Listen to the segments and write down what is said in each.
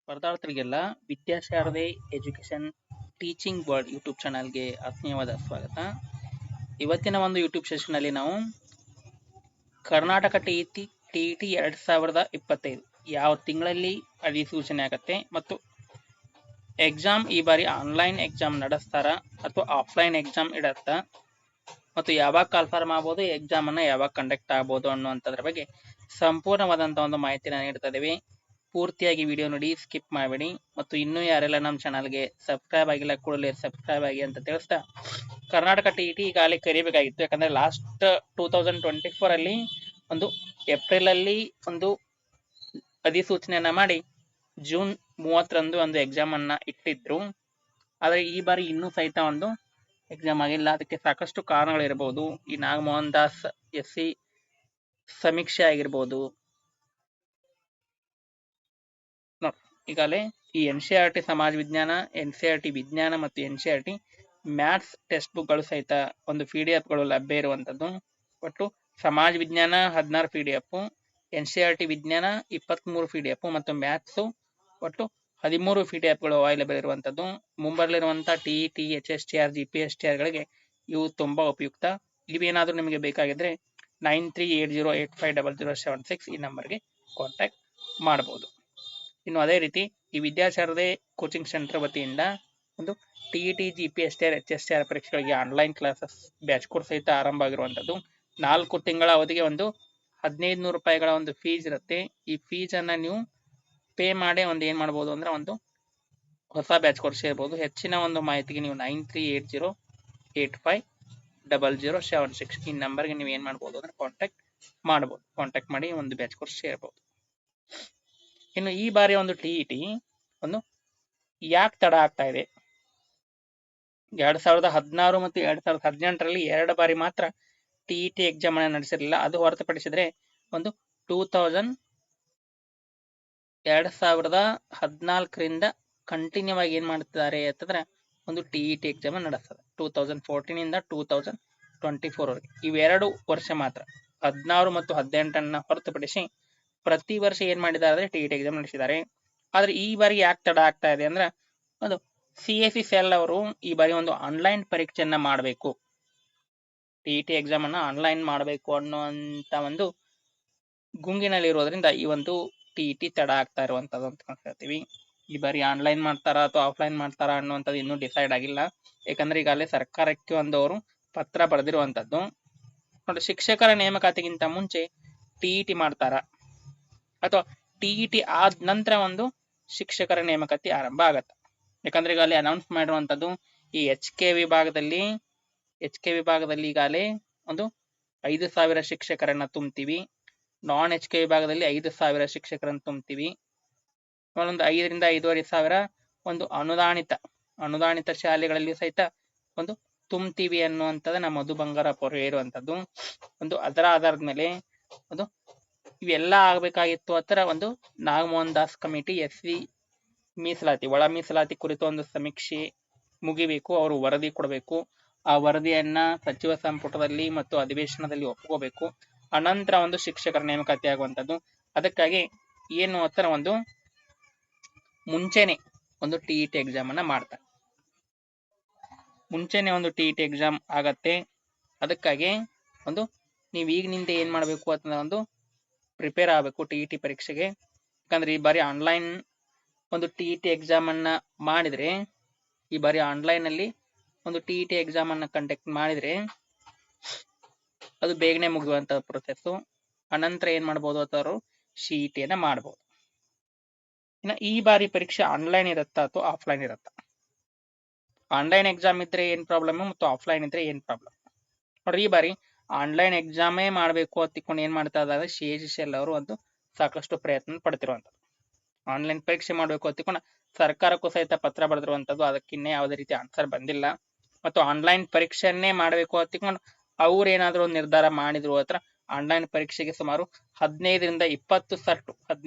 ಸ್ಪರ್ಧಾರ್ಥಿಗಳಿಗೆಲ್ಲ Vidyasharade education teaching world YouTube ಚಾನಲ್ಗೆ ಆತ್ಮೀಯವಾದ ಸ್ವಾಗತ. ಇವತ್ತಿನ ಒಂದು ಯೂಟ್ಯೂಬ್ ಸೆಷನ್ನಲ್ಲಿ ನಾವು ಕರ್ನಾಟಕ ಟಿ ಇ ಟಿ 2025 ಯಾವ ತಿಂಗಳಲ್ಲಿ ಅಧಿಸೂಚನೆ ಆಗುತ್ತೆ ಮತ್ತು ಎಕ್ಸಾಮ್ ಈ ಬಾರಿ ಆನ್ಲೈನ್ ಎಕ್ಸಾಮ್ ನಡೆಸ್ತಾರ ಅಥವಾ ಆಫ್ಲೈನ್ ಎಕ್ಸಾಮ್ ಇಡತ್ತಾ ಮತ್ತು ಯಾವಾಗ ಕಾಲ್ಫಾರ್ಮ್ ಆಗ್ಬೋದು, ಎಕ್ಸಾಮ್ ಅನ್ನ ಯಾವಾಗ ಕಂಡಕ್ಟ್ ಆಗ್ಬೋದು ಅನ್ನುವಂಥದ್ರ ಬಗ್ಗೆ ಸಂಪೂರ್ಣವಾದಂಥ ಒಂದು ಮಾಹಿತಿನ ನೀಡ್ತಾ ಇದ್ದೀವಿ. ಪೂರ್ತಿಯಾಗಿ ವಿಡಿಯೋ ನೋಡಿ, ಸ್ಕಿಪ್ ಮಾಡಬೇಡಿ. ಮತ್ತು ಇನ್ನೂ ಯಾರೆಲ್ಲ ನಮ್ಮ ಚಾನಲ್ಗೆ ಸಬ್ಸ್ಕ್ರೈಬ್ ಆಗಿಲ್ಲ ಕೂಡಲೇ ಸಬ್ಸ್ಕ್ರೈಬ್ ಆಗಿ ಅಂತ ತಿಳಿಸ್ತಾ, ಕರ್ನಾಟಕ ಟಿ ಈಗಾಗಲೇ ಕರಿಬೇಕಾಗಿತ್ತು. ಯಾಕಂದ್ರೆ ಲಾಸ್ಟ್ 2024 ಅಲ್ಲಿ ಒಂದು ಏಪ್ರಿಲ್ ಅಲ್ಲಿ ಒಂದು ಅಧಿಸೂಚನೆಯನ್ನ ಮಾಡಿ ಜೂನ್ 30ರಂದು ಒಂದು ಎಕ್ಸಾಮ್ ಅನ್ನ ಇಟ್ಟಿದ್ರು. ಆದರೆ ಈ ಬಾರಿ ಇನ್ನೂ ಸಹಿತ ಒಂದು ಎಕ್ಸಾಮ್ ಆಗಿಲ್ಲ. ಅದಕ್ಕೆ ಸಾಕಷ್ಟು ಕಾರಣಗಳಿರಬಹುದು. ಈ ನಾಗಮೋಹನ್ ದಾಸ್ SC ಸಮೀಕ್ಷೆ ಆಗಿರ್ಬೋದು. ಈಗಾಗಲೇ ಈ NCERT ಸಮಾಜ ವಿಜ್ಞಾನ, NCERT ವಿಜ್ಞಾನ ಮತ್ತು NCERT ಮ್ಯಾಥ್ಸ್ ಟೆಕ್ಸ್ಟ್ ಬುಕ್ಗಳು ಸಹಿತ ಒಂದು PDF-ಗಳು ಲಭ್ಯ ಇರುವಂಥದ್ದು. ಒಟ್ಟು ಸಮಾಜ ವಿಜ್ಞಾನ 16 PDF, NCERT ವಿಜ್ಞಾನ 23 PDF ಮತ್ತು ಮ್ಯಾಥ್ಸ್ ಒಟ್ಟು 13 PDF-ಗಳು ಅವೈಲೇಬಲ್ ಇರುವಂಥದ್ದು. ಮುಂಬರಲಿರುವಂತಹ TET, HSTR, GPSTR ಗಳಿಗೆ ಇವು ತುಂಬಾ ಉಪಯುಕ್ತ. ಇವೇನಾದರೂ ನಿಮಗೆ ಬೇಕಾಗಿದ್ರೆ 9380850076 ಈ ನಂಬರ್ಗೆ ಕಾಂಟ್ಯಾಕ್ಟ್ ಮಾಡಬಹುದು. ಇನ್ನು ಅದೇ ರೀತಿ ಈ ವಿದ್ಯಾಶಾರದೆ ಕೋಚಿಂಗ್ ಸೆಂಟರ್ ವತಿಯಿಂದ ಒಂದು TET, GPSTR, HSTR ಪರೀಕ್ಷೆಗಳಿಗೆ ಆನ್ಲೈನ್ ಕ್ಲಾಸಸ್ ಬ್ಯಾಚ್ ಕೋರ್ಸ್ ಸಹಿತ ಆರಂಭ ಆಗಿರುವಂಥದ್ದು. 4 ತಿಂಗಳ ಅವಧಿಗೆ ಒಂದು 1500 ರೂಪಾಯಿಗಳ ಒಂದು ಫೀಸ್ ಇರುತ್ತೆ. ಈ ಫೀಸ್ ಅನ್ನ ನೀವು ಪೇ ಮಾಡಿ ಒಂದು ಏನ್ ಮಾಡಬಹುದು ಅಂದ್ರೆ ಒಂದು ಹೊಸ ಬ್ಯಾಚ್ ಕೋರ್ಸ್ ಇರಬಹುದು. ಹೆಚ್ಚಿನ ಒಂದು ಮಾಹಿತಿಗೆ ನೀವು 9380850076 ಈ ನಂಬರ್ಗೆ ನೀವು ಏನ್ ಮಾಡಬಹುದು ಅಂದ್ರೆ ಕಾಂಟ್ಯಾಕ್ಟ್ ಮಾಡಿ ಒಂದು ಬ್ಯಾಚ್ ಕೋರ್ಸ್ ಸೇರಬಹುದು. ಇನ್ನು ಈ ಬಾರಿ ಒಂದು TET ಒಂದು ಯಾಕೆ ತಡ ಆಗ್ತಾ ಇದೆ? 2016 ಮತ್ತು 2018ರಲ್ಲಿ 2 ಬಾರಿ ಮಾತ್ರ TET ಎಕ್ಸಾಮ್ ಅನ್ನು ನಡೆಸಿರಲಿಲ್ಲ. ಅದು ಹೊರತುಪಡಿಸಿದ್ರೆ ಒಂದು 2014ರಿಂದ ಕಂಟಿನ್ಯೂ ಆಗಿ ಏನ್ ಮಾಡ್ತಿದ್ದಾರೆ ಅಂತಂದ್ರೆ ಒಂದು TET ಎಕ್ಸಾಮ್ ನಡೆಸ್ತದೆ. 2014 2024 ವರೆಗೆ ಇವೆರಡು ವರ್ಷ ಮಾತ್ರ, 16 ಮತ್ತು 18 ಹೊರತುಪಡಿಸಿ ಪ್ರತಿ ವರ್ಷ ಏನ್ ಮಾಡಿದ್ದಾರೆ TET ಎಕ್ಸಾಮ್ ನಡೆಸಿದ್ದಾರೆ. ಆದ್ರೆ ಈ ಬಾರಿ ಯಾಕೆ ತಡ ಆಗ್ತಾ ಇದೆ ಅಂದ್ರೆ ಒಂದು CSC ಸೆಲ್ ಅವರು ಈ ಬಾರಿ ಒಂದು ಆನ್ಲೈನ್ ಪರೀಕ್ಷೆಯನ್ನ ಮಾಡಬೇಕು, TET ಎಕ್ಸಾಮ್ ಅನ್ನ ಆನ್ಲೈನ್ ಮಾಡಬೇಕು ಅನ್ನುವಂತ ಒಂದು ಗುಂಗಿನಲ್ಲಿ ಇರೋದ್ರಿಂದ ಈ ಒಂದು TET ತಡ ಆಗ್ತಾ ಇರುವಂತದ್ದು ಅಂತ ಹೇಳ್ತೀವಿ. ಈ ಬಾರಿ ಆನ್ಲೈನ್ ಮಾಡ್ತಾರಾ ಅಥವಾ ಆಫ್ಲೈನ್ ಮಾಡ್ತಾರಾ ಅನ್ನುವಂಥದ್ದು ಇನ್ನೂ ಡಿಸೈಡ್ ಆಗಿಲ್ಲ. ಯಾಕಂದ್ರೆ ಈಗಾಗಲೇ ಸರ್ಕಾರಕ್ಕೆ ಒಂದು ಅವರು ಪತ್ರ ಬರೆದಿರುವಂತದ್ದು. ನೋಡಿ, ಶಿಕ್ಷಕರ ನೇಮಕಾತಿಗಿಂತ ಮುಂಚೆ TET ಮಾಡ್ತಾರ ಅಥವಾ TET ಆದ ನಂತರ ಒಂದು ಶಿಕ್ಷಕರ ನೇಮಕಾತಿ ಆರಂಭ ಆಗತ್ತೆ. ಯಾಕಂದ್ರೆ ಈಗಾಗಲೇ ಅನೌನ್ಸ್ ಮಾಡಿರುವಂತದ್ದು ಈ HK ವಿಭಾಗದಲ್ಲಿ ಈಗಾಗಲೇ ಒಂದು 5000 ಶಿಕ್ಷಕರನ್ನ ತುಂಬ್ತೀವಿ. ನಾನ್ HK ವಿಭಾಗದಲ್ಲಿ 5000 ಶಿಕ್ಷಕರನ್ನು ತುಂಬ್ತೀವಿ. ಒಂದು 5ರಿಂದ 5,500 ಒಂದು ಅನುದಾನಿತ ಶಾಲೆಗಳಲ್ಲಿ ಸಹಿತ ಒಂದು ತುಂಬ್ತೀವಿ ಅನ್ನುವಂಥದ್ದು ನಮ್ಮ ಮಧು ಬಂಗಾರಪ್ಪ ಅವರು ಹೇಳುವಂಥದ್ದು. ಒಂದು ಅದರ ಆಧಾರದ ಮೇಲೆ ಒಂದು ಇವೆಲ್ಲ ಆಗ್ಬೇಕಾಗಿತ್ತು ಆ ತರ ಒಂದು ನಾಗಮೋಹನ್ ದಾಸ್ ಕಮಿಟಿ SC ಮೀಸಲಾತಿ, ಒಳ ಮೀಸಲಾತಿ ಕುರಿತು ಒಂದು ಸಮೀಕ್ಷೆ ಮುಗಿಬೇಕು. ಅವರು ವರದಿ ಕೊಡಬೇಕು. ಆ ವರದಿಯನ್ನ ಸಚಿವ ಸಂಪುಟದಲ್ಲಿ ಮತ್ತು ಅಧಿವೇಶನದಲ್ಲಿ ಒಪ್ಕೋಬೇಕು. ಅನಂತರ ಒಂದು ಶಿಕ್ಷಕರ ನೇಮಕಾತಿ ಆಗುವಂಥದ್ದು. ಅದಕ್ಕಾಗಿ ಏನು ಆತರ ಒಂದು ಮುಂಚೆನೆ ಒಂದು TET ಎಕ್ಸಾಮ್ ಅನ್ನ ಮಾಡ್ತಾರೆ. ಮುಂಚೆನೆ ಒಂದು TET ಎಕ್ಸಾಮ್ ಆಗತ್ತೆ. ಅದಕ್ಕಾಗಿ ಒಂದು ನೀವು ಈಗಿನಿಂದ ಏನ್ ಮಾಡಬೇಕು ಅಂತ ಒಂದು ಪ್ರಿಪೇರ್ ಆಗಬೇಕು TET ಪರೀಕ್ಷೆಗೆ. ಯಾಕಂದ್ರೆ ಈ ಬಾರಿ ಆನ್ಲೈನ್ ಒಂದು TET ಎಕ್ಸಾಮ್ ಅನ್ನ ಮಾಡಿದ್ರೆ, ಈ ಬಾರಿ ಆನ್ಲೈನ್ ಅಲ್ಲಿ ಒಂದು TET ಎಕ್ಸಾಮ್ ಅನ್ನ ಕಂಡಕ್ಟ್ ಮಾಡಿದ್ರೆ ಅದು ಬೇಗನೆ ಮುಗಿಯುವಂತ ಪ್ರೊಸೆಸ್. ಅನಂತರ ಏನ್ ಮಾಡಬಹುದು ಅಥವಾ CET ಅನ್ನ ಮಾಡಬಹುದು. ಇನ್ನು ಈ ಬಾರಿ ಪರೀಕ್ಷೆ ಆನ್ಲೈನ್ ಇರುತ್ತಾ ಅಥವಾ ಆಫ್ಲೈನ್ ಇರುತ್ತಾ? ಆನ್ಲೈನ್ ಎಕ್ಸಾಮ್ ಇದ್ರೆ ಏನ್ ಪ್ರಾಬ್ಲಮ್ ಮತ್ತು ಆಫ್ಲೈನ್ ಇದ್ರೆ ಏನ್ ಪ್ರಾಬ್ಲಮ್ ನೋಡ್ರಿ. ಈ ಬಾರಿ ಆನ್ಲೈನ್ ಎಕ್ಸಾಮೇ ಮಾಡಬೇಕು ಅಂತ ತಿಳ್ಕೊಂಡು ಏನ್ ಮಾಡ್ತಾ ಇದ್ದಾರೆ CSC ಸೆಲ್ ಅವರು ಒಂದು ಸಾಕಷ್ಟು ಪ್ರಯತ್ನ ಪಡ್ತಿರುವಂತದ್ದು. ಆನ್ಲೈನ್ ಪರೀಕ್ಷೆ ಮಾಡಬೇಕು ಅಂತ ತಿಳ್ಕೊಂಡು ಸರ್ಕಾರಕ್ಕೂ ಸಹಿತ ಪತ್ರ ಬರೆದಿರುವಂತದ್ದು. ಅದಕ್ಕಿನ್ನೇ ಯಾವುದೇ ರೀತಿ ಆನ್ಸರ್ ಬಂದಿಲ್ಲ. ಮತ್ತು ಆನ್ಲೈನ್ ಪರೀಕ್ಷೆಯನ್ನೇ ಮಾಡಬೇಕು ಅಂತ ತಿಳ್ಕೊಂಡು ಅವ್ರು ಏನಾದ್ರು ನಿರ್ಧಾರ ಮಾಡಿದ್ರು ಹತ್ರ ಆನ್ಲೈನ್ ಪರೀಕ್ಷೆಗೆ ಸುಮಾರು 15ರಿಂದ 20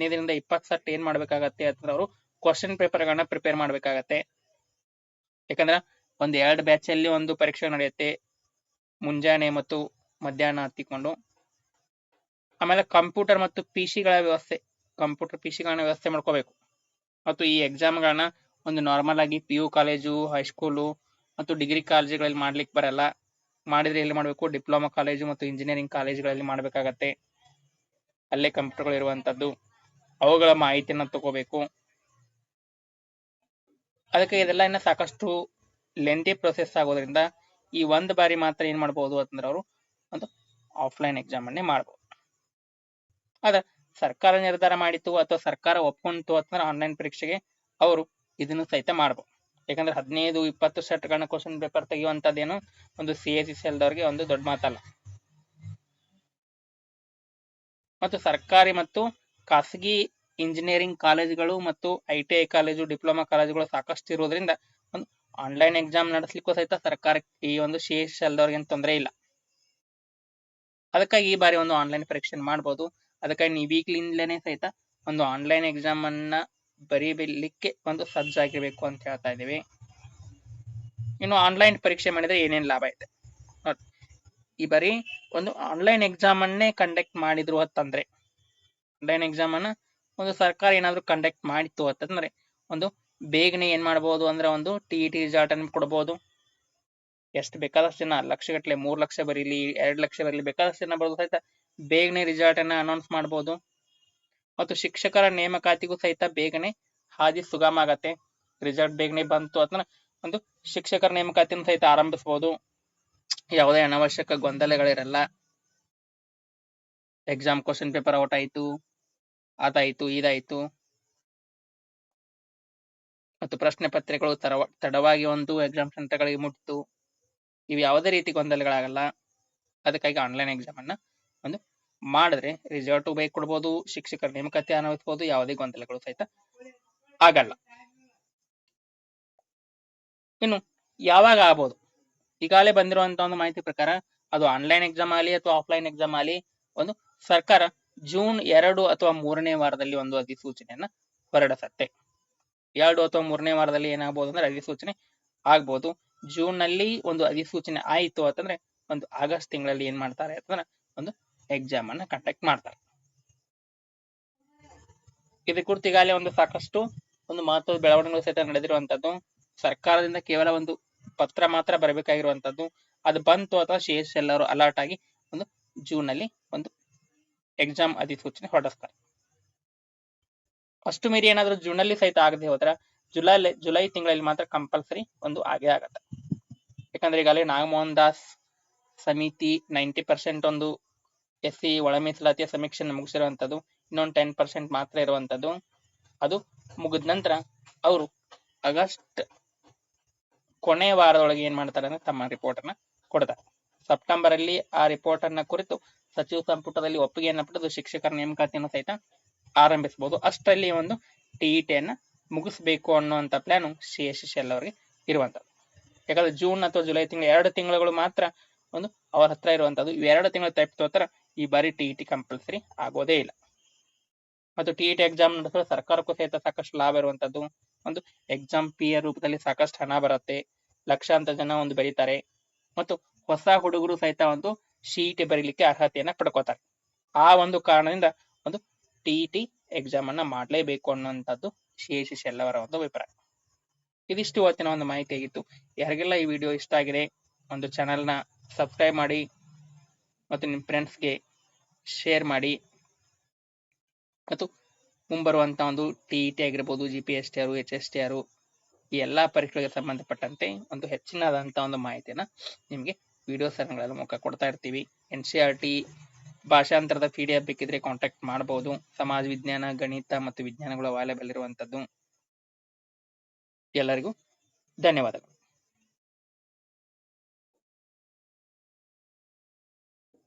ಸರ್ಟ್ ಏನ್ ಮಾಡ್ಬೇಕಾಗತ್ತೆ ಅಂತಂದ್ರೆ ಅವರು ಕ್ವಶನ್ ಪೇಪರ್ಗಳನ್ನ ಪ್ರಿಪೇರ್ ಮಾಡ್ಬೇಕಾಗತ್ತೆ. ಯಾಕಂದ್ರೆ ಒಂದ್ 2 ಬ್ಯಾಚ್ ಅಲ್ಲಿ ಒಂದು ಪರೀಕ್ಷೆ ನಡೆಯುತ್ತೆ, ಮುಂಜಾನೆ ಮತ್ತು ಮಧ್ಯಾಹ್ನ ಹತ್ತಿಕೊಂಡು. ಆಮೇಲೆ ಕಂಪ್ಯೂಟರ್ ಮತ್ತು PC ಗಳನ್ನ ವ್ಯವಸ್ಥೆ ಮಾಡ್ಕೋಬೇಕು. ಮತ್ತು ಈ ಎಕ್ಸಾಮ್ಗಳನ್ನ ಒಂದು ನಾರ್ಮಲ್ ಆಗಿ PU ಕಾಲೇಜು, ಹೈಸ್ಕೂಲು ಮತ್ತು ಡಿಗ್ರಿ ಕಾಲೇಜುಗಳಲ್ಲಿ ಮಾಡ್ಲಿಕ್ಕೆ ಬರಲ್ಲ. ಮಾಡಿದ್ರೆ ಎಲ್ಲಿ ಮಾಡಬೇಕು? ಡಿಪ್ಲೊಮಾ ಕಾಲೇಜು ಮತ್ತು ಇಂಜಿನಿಯರಿಂಗ್ ಕಾಲೇಜುಗಳಲ್ಲಿ ಮಾಡಬೇಕಾಗತ್ತೆ. ಅಲ್ಲೇ ಕಂಪ್ಯೂಟರ್ಗಳು ಇರುವಂತದ್ದು, ಅವುಗಳ ಮಾಹಿತಿಯನ್ನ ತಗೋಬೇಕು. ಅದಕ್ಕೆ ಇದೆಲ್ಲ ಇನ್ನ ಸಾಕಷ್ಟು ಲೆಂತಿ ಪ್ರೊಸೆಸ್ ಆಗೋದ್ರಿಂದ ಈ ಒಂದ್ ಬಾರಿ ಮಾತ್ರ ಏನ್ ಮಾಡ್ಬೋದು ಅಂತಂದ್ರೆ ಅವರು ಒಂದು ಆಫ್ಲೈನ್ ಎಕ್ಸಾಮ್ ಅನ್ನೇ ಮಾಡ್ಬೋದು. ಆದ್ರೆ ಸರ್ಕಾರ ನಿರ್ಧಾರ ಮಾಡಿತ್ತು ಅಥವಾ ಸರ್ಕಾರ ಒಪ್ಕೊಂತು ಅಂತಂದ್ರೆ ಆನ್ಲೈನ್ ಪರೀಕ್ಷೆಗೆ ಅವರು ಇದನ್ನು ಸಹಿತ ಮಾಡ್ಬೋದು. ಯಾಕಂದ್ರೆ 15-20 ಸೆಟ್ಗಳನ್ನ ಕ್ವಶನ್ ಪೇಪರ್ ತೆಗೆಯುವಂತದ್ದೇನು ಒಂದು CSEL ದವರಿಗೆ ಒಂದು ದೊಡ್ಡ ಮಾತಲ್ಲ. ಮತ್ತು ಸರ್ಕಾರಿ ಮತ್ತು ಖಾಸಗಿ ಇಂಜಿನಿಯರಿಂಗ್ ಕಾಲೇಜುಗಳು ಮತ್ತು ITI ಕಾಲೇಜು, ಡಿಪ್ಲೊಮಾ ಕಾಲೇಜುಗಳು ಸಾಕಷ್ಟು ಇರೋದ್ರಿಂದ ಒಂದು ಆನ್ಲೈನ್ ಎಕ್ಸಾಮ್ ನಡೆಸಲಿಕ್ಕೂ ಸಹಿತ ಸರ್ಕಾರಕ್ಕೆ ಈ ಒಂದು CSEL ದವರಿಗೆ ಏನು ತೊಂದರೆ ಇಲ್ಲ. ಅದಕ್ಕಾಗಿ ಈ ಬಾರಿ ಒಂದು ಆನ್ಲೈನ್ ಪರೀಕ್ಷೆ ಮಾಡ್ಬೋದು. ಅದಕ್ಕಾಗಿ ನೀವು ಈಗಲಿಂದಲೇ ಸಹಿತ ಒಂದು ಆನ್ಲೈನ್ ಎಕ್ಸಾಮ್ ಅನ್ನ ಬರೀಲಿಕ್ಕೆ ಒಂದು ಸಜ್ಜಾಗಿರ್ಬೇಕು ಅಂತ ಹೇಳ್ತಾ ಇದೀವಿ. ಇನ್ನು ಆನ್ಲೈನ್ ಪರೀಕ್ಷೆ ಮಾಡಿದ್ರೆ ಏನೇನ್ ಲಾಭ ಇದೆ? ಈ ಬಾರಿ ಒಂದು ಆನ್ಲೈನ್ ಎಕ್ಸಾಮ್ ಅನ್ನೇ ಕಂಡಕ್ಟ್ ಮಾಡಿದ್ರು ಅಂತಂದ್ರೆ, ಆನ್ಲೈನ್ ಎಕ್ಸಾಮ್ ಅನ್ನ ಒಂದು ಸರ್ಕಾರ ಏನಾದ್ರು ಕಂಡಕ್ಟ್ ಮಾಡಿತ್ತು ಅಂತಂದ್ರೆ ಒಂದು ಬೇಗನೆ ಏನ್ ಮಾಡ್ಬೋದು ಅಂದ್ರೆ ಒಂದು TET ರಿಸಲ್ಟ್ ಅನ್ನು ಕೊಡ್ಬೋದು. ಎಷ್ಟು ಬೇಕಾದಷ್ಟು ಜನ, ಲಕ್ಷಗಟ್ಟಲೆ, 3 ಲಕ್ಷ ಬರೀಲಿ, 2 ಲಕ್ಷ ಬರೀಲಿ, ಬೇಕಾದಷ್ಟು ಜನ ಬರೋದು ಸಹಿತ ಬೇಗನೆ ರಿಸಲ್ಟ್ ಅನ್ನ ಅನೌನ್ಸ್ ಮಾಡ್ಬೋದು. ಮತ್ತು ಶಿಕ್ಷಕರ ನೇಮಕಾತಿಗೂ ಸಹಿತ ಬೇಗನೆ ಹಾದಿ ಸುಗಮ ಆಗತ್ತೆ. ರಿಸಲ್ಟ್ ಬೇಗನೆ ಬಂತು ಅಂತಂದ್ರೆ ಒಂದು ಶಿಕ್ಷಕರ ನೇಮಕಾತಿಯನ್ನು ಸಹಿತ ಆರಂಭಿಸಬಹುದು. ಯಾವುದೇ ಅನಾವಶ್ಯಕ ಗೊಂದಲಗಳಿರಲ್ಲ. ಎಕ್ಸಾಮ್ ಕ್ವಶನ್ ಪೇಪರ್ ಔಟ್ ಆಯ್ತು, ಅದಾಯ್ತು, ಇದಾಯ್ತು, ಮತ್ತು ಪ್ರಶ್ನೆ ಪತ್ರಿಕೆಗಳು ತಡವಾಗಿ ಒಂದು ಎಕ್ಸಾಮ್ ಸೆಂಟರ್ಗಳಿಗೆ ಮುಟ್ಟಿತು, ಇವು ಯಾವುದೇ ರೀತಿ ಗೊಂದಲಗಳಾಗಲ್ಲ. ಅದಕ್ಕಾಗಿ ಆನ್ಲೈನ್ ಎಕ್ಸಾಮ್ ಅನ್ನ ಒಂದು ಮಾಡಿದ್ರೆ ರಿಸಲ್ಟ್ ಬೇಗ ಕೊಡ್ಬೋದು, ಶಿಕ್ಷಕರ ನೇಮಕಾತಿ ಅನ್ವಯಿಸಬಹುದು, ಯಾವುದೇ ಗೊಂದಲಗಳು ಸಹಿತ ಆಗಲ್ಲ. ಇನ್ನು ಯಾವಾಗ ಆಗ್ಬೋದು? ಈಗಾಗಲೇ ಬಂದಿರುವಂತ ಒಂದು ಮಾಹಿತಿ ಪ್ರಕಾರ ಅದು ಆನ್ಲೈನ್ ಎಕ್ಸಾಮ್ ಆಗಲಿ ಅಥವಾ ಆಫ್ಲೈನ್ ಎಕ್ಸಾಮ್ ಆಗಲಿ ಒಂದು ಸರ್ಕಾರ ಜೂನ್ 2 ಅಥವಾ 3ನೇ ವಾರದಲ್ಲಿ ಒಂದು ಅಧಿಸೂಚನೆಯನ್ನ ಹೊರಡಿಸತ್ತೆ. 2 ಅಥವಾ 3ನೇ ವಾರದಲ್ಲಿ ಏನಾಗಬಹುದು ಅಂದ್ರೆ ಅಧಿಸೂಚನೆ ಆಗ್ಬೋದು. ಜೂನ್ ನಲ್ಲಿ ಒಂದು ಅಧಿಸೂಚನೆ ಆಯಿತು ಅಂತಂದ್ರೆ ಒಂದು ಆಗಸ್ಟ್ ತಿಂಗಳಲ್ಲಿ ಏನ್ ಮಾಡ್ತಾರೆ ಅಂತಂದ್ರೆ ಒಂದು ಎಕ್ಸಾಮ್ ಅನ್ನ ಕಂಡಕ್ಟ್ ಮಾಡ್ತಾರೆ. ಇದ್ರ ಕುರಿತು ಈಗಾಗಲೇ ಒಂದು ಸಾಕಷ್ಟು ಒಂದು ಮಹತ್ವದ ಬೆಳವಣಿಗೆಗಳು ಸಹಿತ ನಡೆದಿರುವಂತದ್ದು. ಸರ್ಕಾರದಿಂದ ಕೇವಲ ಒಂದು ಪತ್ರ ಮಾತ್ರ ಬರಬೇಕಾಗಿರುವಂತದ್ದು. ಅದು ಬಂತು ಅಥವಾ CSEL ಅವರು ಅಲರ್ಟ್ ಆಗಿ ಒಂದು ಜೂನ್ ನಲ್ಲಿ ಒಂದು ಎಕ್ಸಾಮ್ ಅಧಿಸೂಚನೆ ಹೊರಡಿಸ್ತಾರೆ. ಅಷ್ಟು ಮೀರಿ ಏನಾದ್ರು ಜೂನ್ ಅಲ್ಲಿ ಸಹಿತ ಆಗದೆ ಹೋದ್ರ ಜುಲೈ ತಿಂಗಳಲ್ಲಿ ಮಾತ್ರ ಕಂಪಲ್ಸರಿ ಒಂದು ಆಗೇ ಆಗತ್ತೆ. ಯಾಕಂದ್ರೆ ಈಗಾಗಲೇ ನಾಗಮೋಹನ್ ದಾಸ್ ಸಮಿತಿ 90% ಒಂದು SC ಒಳ ಮೀಸಲಾತಿಯ ಸಮೀಕ್ಷೆಯನ್ನು ಮುಗಿಸಿರುವಂತದ್ದು. ಇನ್ನೊಂದು 10% ಮಾತ್ರ ಇರುವಂತದ್ದು. ಅದು ಮುಗಿದ ನಂತರ ಅವರು ಆಗಸ್ಟ್ ಕೊನೆಯ ವಾರದೊಳಗೆ ಏನ್ ಮಾಡ್ತಾರೆ ಅಂದ್ರೆ ತಮ್ಮ ರಿಪೋರ್ಟ್ ಅನ್ನ ಕೊಡ್ತಾರೆ. ಸೆಪ್ಟೆಂಬರ್ ಅಲ್ಲಿ ಆ ರಿಪೋರ್ಟ್ ಅನ್ನ ಕುರಿತು ಸಚಿವ ಸಂಪುಟದಲ್ಲಿ ಒಪ್ಪಿಗೆಯನ್ನ ಪಡೆದು ಶಿಕ್ಷಕರ ನೇಮಕಾತಿಯನ್ನು ಸಹಿತ ಆರಂಭಿಸಬಹುದು. ಅಷ್ಟರಲ್ಲಿ ಒಂದು TET ಅನ್ನ ಮುಗಿಸ್ಬೇಕು ಅನ್ನುವಂತ ಪ್ಲಾನ್ CSEL ಅವರಿಗೆ ಇರುವಂತದ್ದು. ಯಾಕಂದ್ರೆ ಜೂನ್ ಅಥವಾ ಜುಲೈ ತಿಂಗಳು 2 ತಿಂಗಳುಗಳು ಮಾತ್ರ ಒಂದು ಅವರ ಹತ್ರ ಇರುವಂತದ್ದು. 2 ತಿಂಗಳು ತಪ್ಪಿತೋತರ ಈ ಬಾರಿ TET ಕಂಪಲ್ಸರಿ ಆಗೋದೇ ಇಲ್ಲ. ಮತ್ತು TET ಎಕ್ಸಾಮ್ ನಡೆಸುವ ಸರ್ಕಾರಕ್ಕೂ ಸಹಿತ ಸಾಕಷ್ಟು ಲಾಭ ಇರುವಂತದ್ದು. ಒಂದು ಎಕ್ಸಾಮ್ ಫೀಯ ರೂಪದಲ್ಲಿ ಸಾಕಷ್ಟು ಹಣ ಬರುತ್ತೆ. ಲಕ್ಷಾಂತರ ಜನ ಒಂದು ಬರೀತಾರೆ. ಮತ್ತು ಹೊಸ ಹುಡುಗರು ಸಹಿತ ಒಂದು CET ಬರೀಲಿಕ್ಕೆ ಅರ್ಹತೆಯನ್ನ ಪಡ್ಕೋತಾರೆ. ಆ ಒಂದು ಕಾರಣದಿಂದ ಒಂದು TET ಎಕ್ಸಾಮ್ ಅನ್ನ ಮಾಡ್ಲೇಬೇಕು ಅನ್ನುವಂಥದ್ದು CSEL ಅವರ ಒಂದು ಅಭಿಪ್ರಾಯ. ಇದಿಷ್ಟು ಇವತ್ತಿನ ಒಂದು ಮಾಹಿತಿ ಆಗಿತ್ತು. ಯಾರಿಗೆಲ್ಲ ಈ ವಿಡಿಯೋ ಇಷ್ಟ ಆಗಿದೆ ಒಂದು ಚಾನೆಲ್ನ ಸಬ್ಸ್ಕ್ರೈಬ್ ಮಾಡಿ ಮತ್ತು ನಿಮ್ಮ ಫ್ರೆಂಡ್ಸ್ಗೆ ಶೇರ್ ಮಾಡಿ. ಮತ್ತು ಮುಂಬರುವಂತ ಒಂದು TET ಆಗಿರ್ಬೋದು, GPSTR, HSTR ಈ ಎಲ್ಲಾ ಪರೀಕ್ಷೆಗಳಿಗೆ ಸಂಬಂಧಪಟ್ಟಂತೆ ಒಂದು ಹೆಚ್ಚಿನದಾದಂತ ಒಂದು ಮಾಹಿತಿಯನ್ನ ನಿಮಗೆ ವಿಡಿಯೋ ಸರಣಿಗಳ ಮೂಲಕ ಕೊಡ್ತಾ ಇರ್ತೀವಿ. NCERT ಭಾಷಾಂತರದ PDF ಬೇಕಿದ್ರೆ ಕಾಂಟ್ಯಾಕ್ಟ್ ಮಾಡಬಹುದು. ಸಮಾಜ ವಿಜ್ಞಾನ, ಗಣಿತ ಮತ್ತು ವಿಜ್ಞಾನಗಳು ಅವೈಲೇಬಲ್ ಇರುವಂತದ್ದು. ಎಲ್ಲರಿಗೂ ಧನ್ಯವಾದಗಳು.